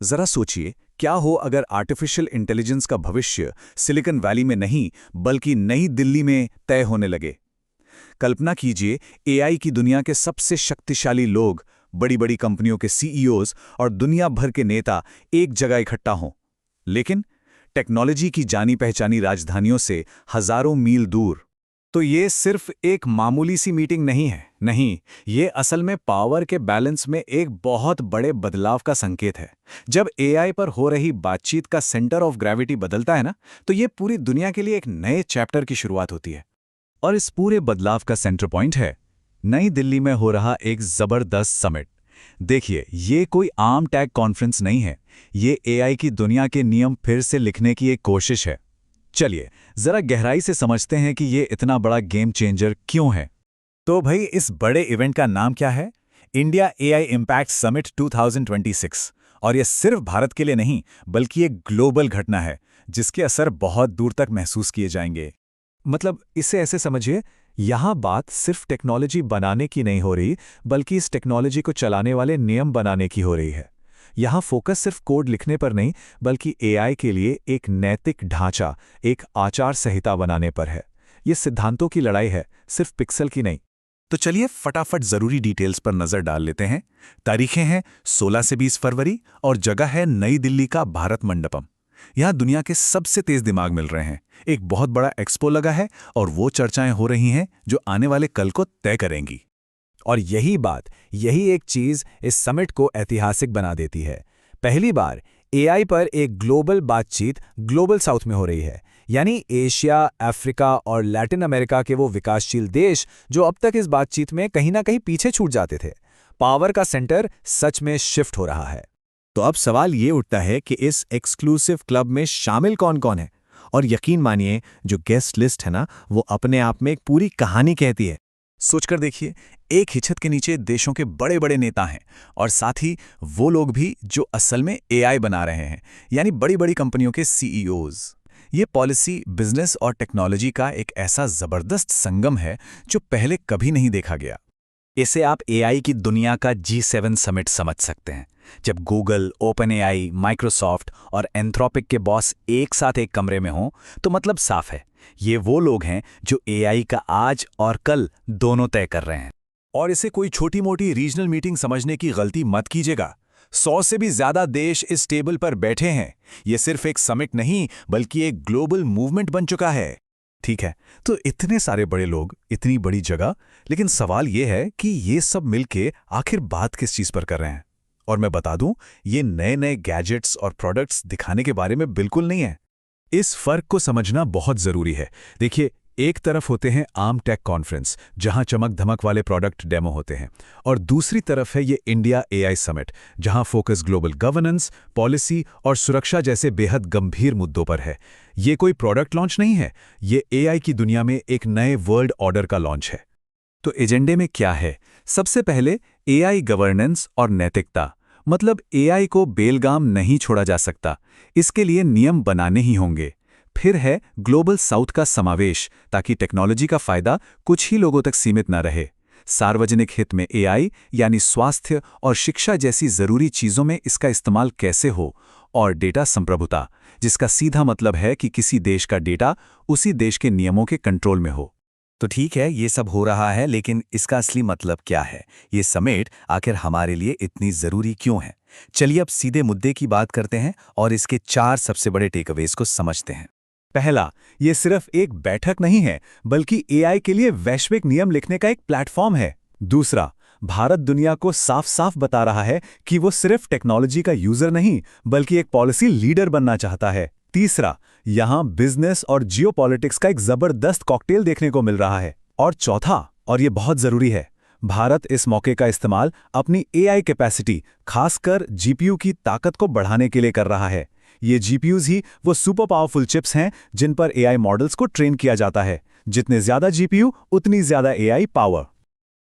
जरा सोचिए, क्या हो अगर आर्टिफिशियल इंटेलिजेंस का भविष्य सिलिकॉन वैली में नहीं बल्कि नई दिल्ली में तय होने लगे। कल्पना कीजिए, एआई की दुनिया के सबसे शक्तिशाली लोग, बड़ी बड़ी कंपनियों के सीईओज और दुनिया भर के नेता एक जगह इकट्ठा हों। लेकिन टेक्नोलॉजी की जानी पहचानी राजधानियों से हजारों मील दूर। तो ये सिर्फ एक मामूली सी मीटिंग नहीं है, नहीं, ये असल में पावर के बैलेंस में एक बहुत बड़े बदलाव का संकेत है। जब एआई पर हो रही बातचीत का सेंटर ऑफ ग्रेविटी बदलता है ना, तो ये पूरी दुनिया के लिए एक नए चैप्टर की शुरुआत होती है। और इस पूरे बदलाव का सेंटर पॉइंट है नई दिल्ली में हो रहा एक जबरदस्त समिट। देखिए, ये कोई आम टेक कॉन्फ्रेंस नहीं है, ये एआई की दुनिया के नियम फिर से लिखने की एक कोशिश है। चलिए जरा गहराई से समझते हैं कि ये इतना बड़ा गेम चेंजर क्यों है। तो भाई, इस बड़े इवेंट का नाम क्या है? India AI impact summit 2026। और ये सिर्फ भारत के लिए नहीं, बल्कि एक ग्लोबल घटना है जिसके असर बहुत दूर तक महसूस किए जाएंगे। मतलब इसे ऐसे समझिए, यहाँ बात सिर्फ टेक्नोलॉजी बनाने की नहीं हो रही, बल्कि इस टेक्नोलॉजी को चलाने वाले नियम बनाने की हो रही है। यहाँ फोकस सिर्फ कोड लिखने पर नहीं, बल्कि एआई के लिए एक नैतिक ढांचा, एक आचार संहिता बनाने पर है। ये सिद्धांतों की लड़ाई है, सिर्फ पिक्सल की नहीं। तो चलिए फटाफट जरूरी डिटेल्स पर नजर डाल लेते हैं। तारीखें हैं 16 से 20 फरवरी और जगह है नई दिल्ली का भारत मंडपम। यहाँ दुनिया के सबसे तेज दिमाग मिल रहे हैं। एक बहुत बड़ा एक्सपो लगा है और वो चर्चाएं हो रही हैं जो आने वाले कल को तय करेंगी। और यही एक चीज इस समिट को ऐतिहासिक बना देती है। पहली बार एआई पर एक ग्लोबल बातचीत ग्लोबल साउथ में हो रही है, यानी एशिया, अफ्रीका और लैटिन अमेरिका के वो विकासशील देश जो अब तक इस बातचीत में कहीं ना कहीं पीछे छूट जाते थे। पावर का सेंटर सच में शिफ्ट हो रहा है। तो अब सवाल ये उठता है कि इस एक्सक्लूसिव क्लब में शामिल कौन कौन है। और यकीन मानिए, जो गेस्ट लिस्ट है ना, वो अपने आप में एक पूरी कहानी कहती है। सोचकर देखिए, एक ही छत के नीचे देशों के बड़े बड़े नेता हैं और साथ ही वो लोग भी जो असल में एआई बना रहे हैं, यानी बड़ी बड़ी कंपनियों के सीईओज। ये पॉलिसी, बिजनेस और टेक्नोलॉजी का एक ऐसा जबरदस्त संगम है जो पहले कभी नहीं देखा गया। इसे आप एआई की दुनिया का G7 समिट समझ सकते हैं। जब गूगल, ओपन एआई, माइक्रोसॉफ्ट और एंथ्रोपिक के बॉस एक साथ एक कमरे में हों, तो मतलब साफ है, ये वो लोग हैं जो एआई का आज और कल दोनों तय कर रहे हैं। और इसे कोई छोटी मोटी रीजनल मीटिंग समझने की गलती मत कीजिएगा। 100 से भी ज्यादा देश इस टेबल पर बैठे हैं। ये सिर्फ एक समिट नहीं, बल्कि एक ग्लोबल मूवमेंट बन चुका है। ठीक है, तो इतने सारे बड़े लोग, इतनी बड़ी जगह, लेकिन सवाल ये है कि ये सब मिलके आखिर बात किस चीज पर कर रहे हैं। और मैं बता दूं, ये नए नए गैजेट्स और प्रोडक्ट्स दिखाने के बारे में बिल्कुल नहीं है। इस फर्क को समझना बहुत जरूरी है। देखिए, एक तरफ होते हैं आम टेक कॉन्फ्रेंस जहां चमक धमक वाले प्रोडक्ट डेमो होते हैं, और दूसरी तरफ है ये इंडिया एआई समिट जहां फोकस ग्लोबल गवर्नेंस, पॉलिसी और सुरक्षा जैसे बेहद गंभीर मुद्दों पर है। ये कोई प्रोडक्ट लॉन्च नहीं है, ये एआई की दुनिया में एक नए वर्ल्ड ऑर्डर का लॉन्च है। तो एजेंडे में क्या है? सबसे पहले एआई गवर्नेंस और नैतिकता। मतलब एआई को बेलगाम नहीं छोड़ा जा सकता, इसके लिए नियम बनाने ही होंगे। फिर है ग्लोबल साउथ का समावेश, ताकि टेक्नोलॉजी का फायदा कुछ ही लोगों तक सीमित न रहे। सार्वजनिक हित में एआई, यानी स्वास्थ्य और शिक्षा जैसी जरूरी चीजों में इसका इस्तेमाल कैसे हो। और डेटा संप्रभुता, जिसका सीधा मतलब है कि किसी देश का डेटा उसी देश के नियमों के कंट्रोल में हो। तो ठीक है, ये सब हो रहा है, लेकिन इसका असली मतलब क्या है? ये समिट आखिर हमारे लिए इतनी जरूरी क्यों है? चलिए अब सीधे मुद्दे की बात करते हैं और इसके 4 सबसे बड़े टेकअवेज को समझते हैं। पहला, ये सिर्फ एक बैठक नहीं है, बल्कि एआई के लिए वैश्विक नियम लिखने का एक प्लेटफॉर्म है। दूसरा, भारत दुनिया को साफ साफ बता रहा है कि वो सिर्फ टेक्नोलॉजी का यूजर नहीं, बल्कि एक पॉलिसी लीडर बनना चाहता है। तीसरा, यहां बिजनेस और जियोपॉलिटिक्स का एक जबरदस्त कॉकटेल देखने को मिल रहा है। और चौथा, और ये बहुत जरूरी है, भारत इस मौके का इस्तेमाल अपनी एआई कैपेसिटी, खासकर जीपीयू की ताकत को बढ़ाने के लिए कर रहा है। ये जीपीयूज ही वो सुपर पावरफुल चिप्स हैं जिन पर एआई मॉडल्स को ट्रेन किया जाता है। जितने ज्यादा जीपीयू, उतनी ज्यादा एआई पावर।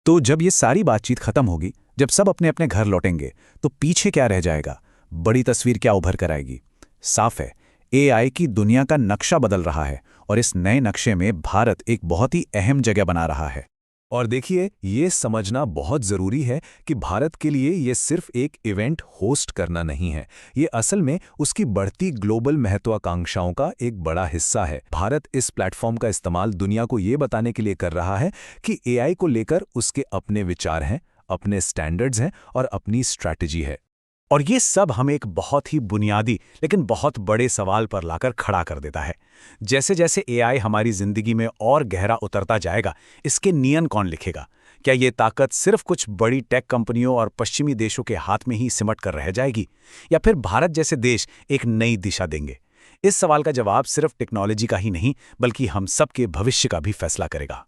तो जब ये सारी बातचीत खत्म होगी, जब सब अपने अपने घर लौटेंगे, तो पीछे क्या रह जाएगा? बड़ी तस्वीर क्या उभर कर आएगी? साफ है, एआई की दुनिया का नक्शा बदल रहा है और इस नए नक्शे में भारत एक बहुत ही अहम जगह बना रहा है। और देखिए, ये समझना बहुत ज़रूरी है कि भारत के लिए ये सिर्फ एक इवेंट होस्ट करना नहीं है। ये असल में उसकी बढ़ती ग्लोबल महत्वाकांक्षाओं का एक बड़ा हिस्सा है। भारत इस प्लेटफॉर्म का इस्तेमाल दुनिया को ये बताने के लिए कर रहा है कि एआई को लेकर उसके अपने विचार हैं, अपने स्टैंडर्ड्स हैं और अपनी स्ट्रैटेजी है। और ये सब हमें एक बहुत ही बुनियादी लेकिन बहुत बड़े सवाल पर लाकर खड़ा कर देता है। जैसे जैसे एआई हमारी जिंदगी में और गहरा उतरता जाएगा, इसके नियम कौन लिखेगा? क्या ये ताकत सिर्फ कुछ बड़ी टेक कंपनियों और पश्चिमी देशों के हाथ में ही सिमट कर रह जाएगी, या फिर भारत जैसे देश एक नई दिशा देंगे? इस सवाल का जवाब सिर्फ टेक्नोलॉजी का ही नहीं, बल्कि हम सबके भविष्य का भी फैसला करेगा।